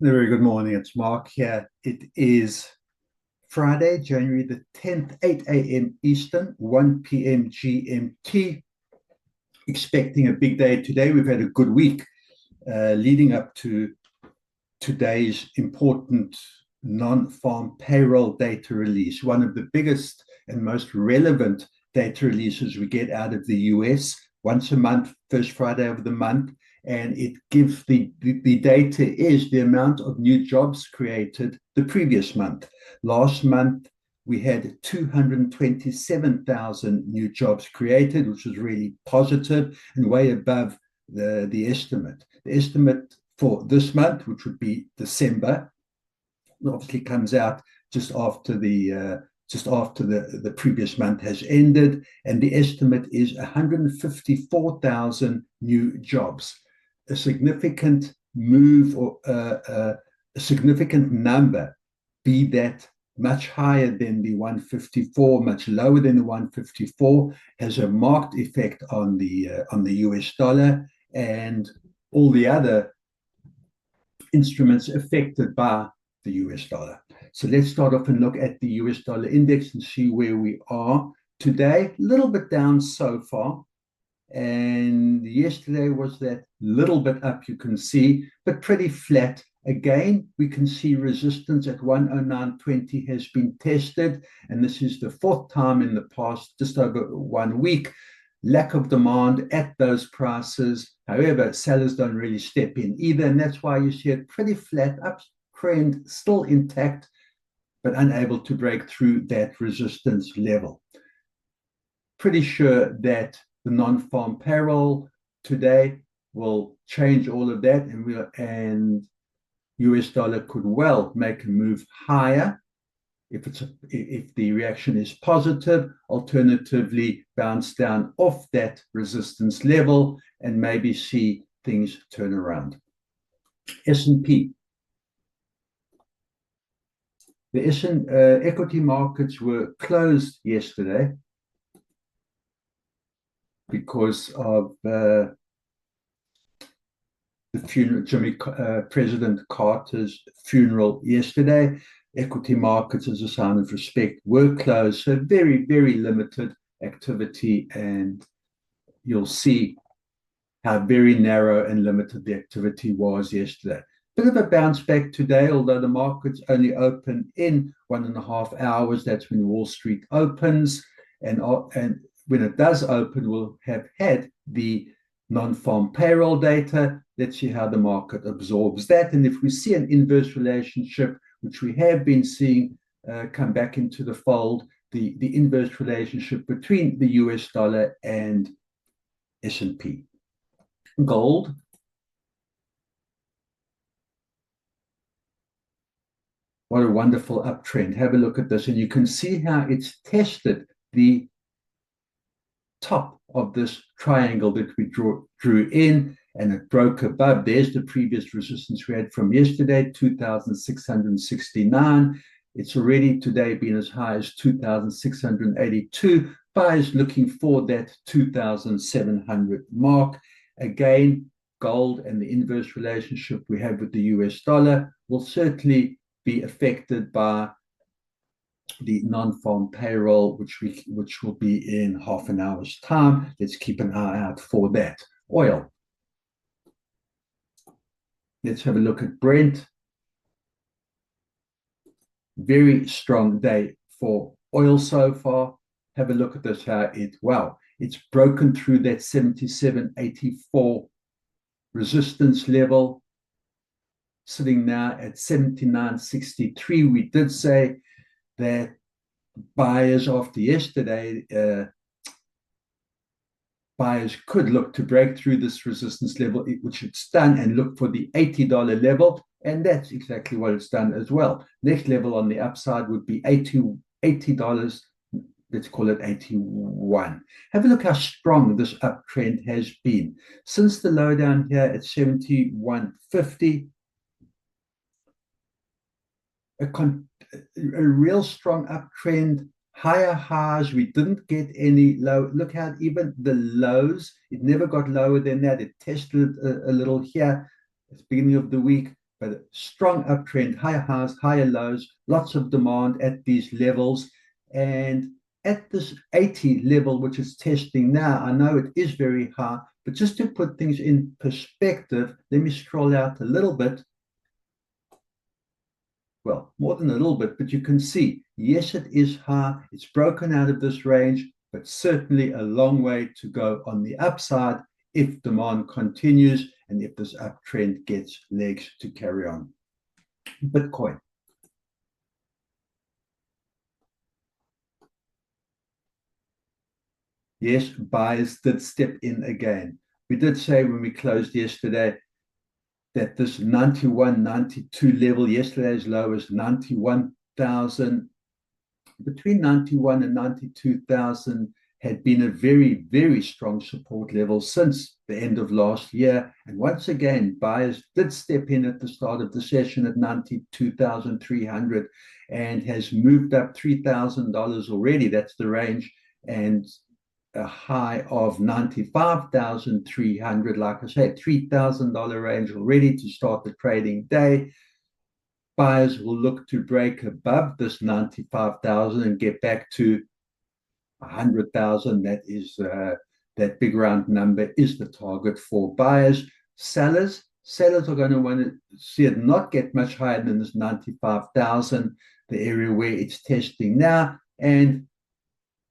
Very good morning. It's Mark here. It is Friday, January the 10th, 8 a.m. Eastern, 1 p.m. GMT. Expecting a big day today. We've had a good week leading up to today's important non-farm payroll data release, one of the biggest and most relevant data releases we get out of the US once a month, first Friday of the month. And it gives the data is the amount of new jobs created the previous month. Last month, we had 227,000 new jobs created, which was really positive and way above the estimate. The estimate for this month, which would be December, obviously comes out just after the previous month has ended, and the estimate is 154,000 new jobs. A significant move or a significant number, be that much higher than the 154, much lower than the 154, has a marked effect on the US dollar and all the other instruments affected by the US dollar. So let's start off and look at the US dollar index and see where we are today. A little bit down so far. And yesterday was that little bit up, you can see, but pretty flat. Again, we can see resistance at 109.20 has been tested, and this is the fourth time in the past, just over 1 week. Lack of demand at those prices. However, sellers don't really step in either, and that's why you see it pretty flat, uptrend still intact, but unable to break through that resistance level. Pretty sure that the non-farm payroll today will change all of that, and US dollar could well make a move higher if the reaction is positive. Alternatively, bounce down off that resistance level and maybe see things turn around. S&P. The equity markets were closed yesterday because of the funeral, President Carter's funeral yesterday. Equity markets, as a sign of respect, were closed, so very, very limited activity, and you'll see how very narrow and limited the activity was yesterday. Bit of a bounce back today, although the markets only open in 1.5 hours. That's when Wall Street opens, and when it does open, we'll have had the non-farm payroll data. Let's see how the market absorbs that. And if we see an inverse relationship, which we have been seeing come back into the fold, the inverse relationship between the US dollar and S&P. Gold. What a wonderful uptrend. Have a look at this, and you can see how it's tested the top of this triangle that we drew in, and it broke above. There's the previous resistance we had from yesterday, 2,669. It's already today been as high as 2,682. Buyers looking for that 2,700 mark. Again, gold and the inverse relationship we have with the US dollar will certainly be affected by the non-farm payroll, which will be in half an hour's time. Let's keep an eye out for that. Oil. Let's have a look at Brent. Very strong day for oil so far. Have a look at this, how it's broken through that 77.84 resistance level, sitting now at 79.63. We did say that buyers after yesterday, buyers could look to break through this resistance level, which it's done, and look for the $80 level, and that's exactly what it's done as well. Next level on the upside would be $80. Let's call it 81. Have a look how strong this uptrend has been. Since the lowdown here at 71.50, a real strong uptrend, higher highs. We didn't get any low. Look how even the lows, it never got lower than that. It tested a little here at the beginning of the week, but a strong uptrend, higher highs, higher lows, lots of demand at these levels. And at this 80 level, which is testing now, I know it is very high, but just to put things in perspective, let me scroll out a little bit. Well, more than a little bit, but you can see, yes, it is high. It's broken out of this range, but certainly a long way to go on the upside if demand continues and if this uptrend gets legs to carry on. Bitcoin. Yes, buyers did step in again. We did say when we closed yesterday that this 91, 92 level, yesterday's low was 91,000. Between 91 and 92,000 had been a very, very strong support level since the end of last year. And once again, buyers did step in at the start of the session at 92,300 and has moved up $3,000 already. That's the range. And a high of 95,300, like I said, $3,000 range already to start the trading day. Buyers will look to break above this 95,000 and get back to 100,000. That is that big round number is the target for buyers. Sellers are going to want to see it not get much higher than this 95,000, the area where it's testing now, and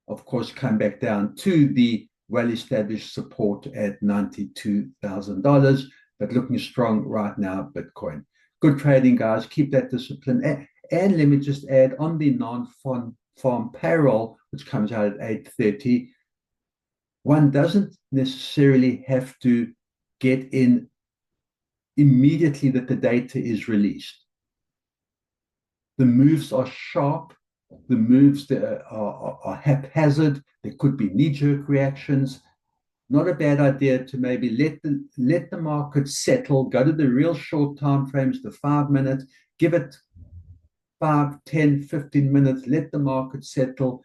of course, come back down to the well-established support at $92,000, but looking strong right now, Bitcoin. Good trading, guys. Keep that discipline. And let me just add on the non-farm payroll, which comes out at 8:30, one doesn't necessarily have to get in immediately that the data is released. The moves are sharp. The moves that are haphazard. There could be knee-jerk reactions. Not a bad idea to maybe let the market settle, go to the real short time frames, the 5 minutes, give it 5, 10, 15 minutes, let the market settle,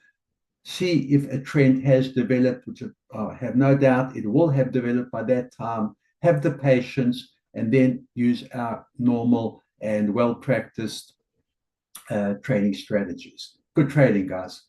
see if a trend has developed, which I have no doubt it will have developed by that time. Have the patience and then use our normal and well-practiced trading strategies. Good trading, guys.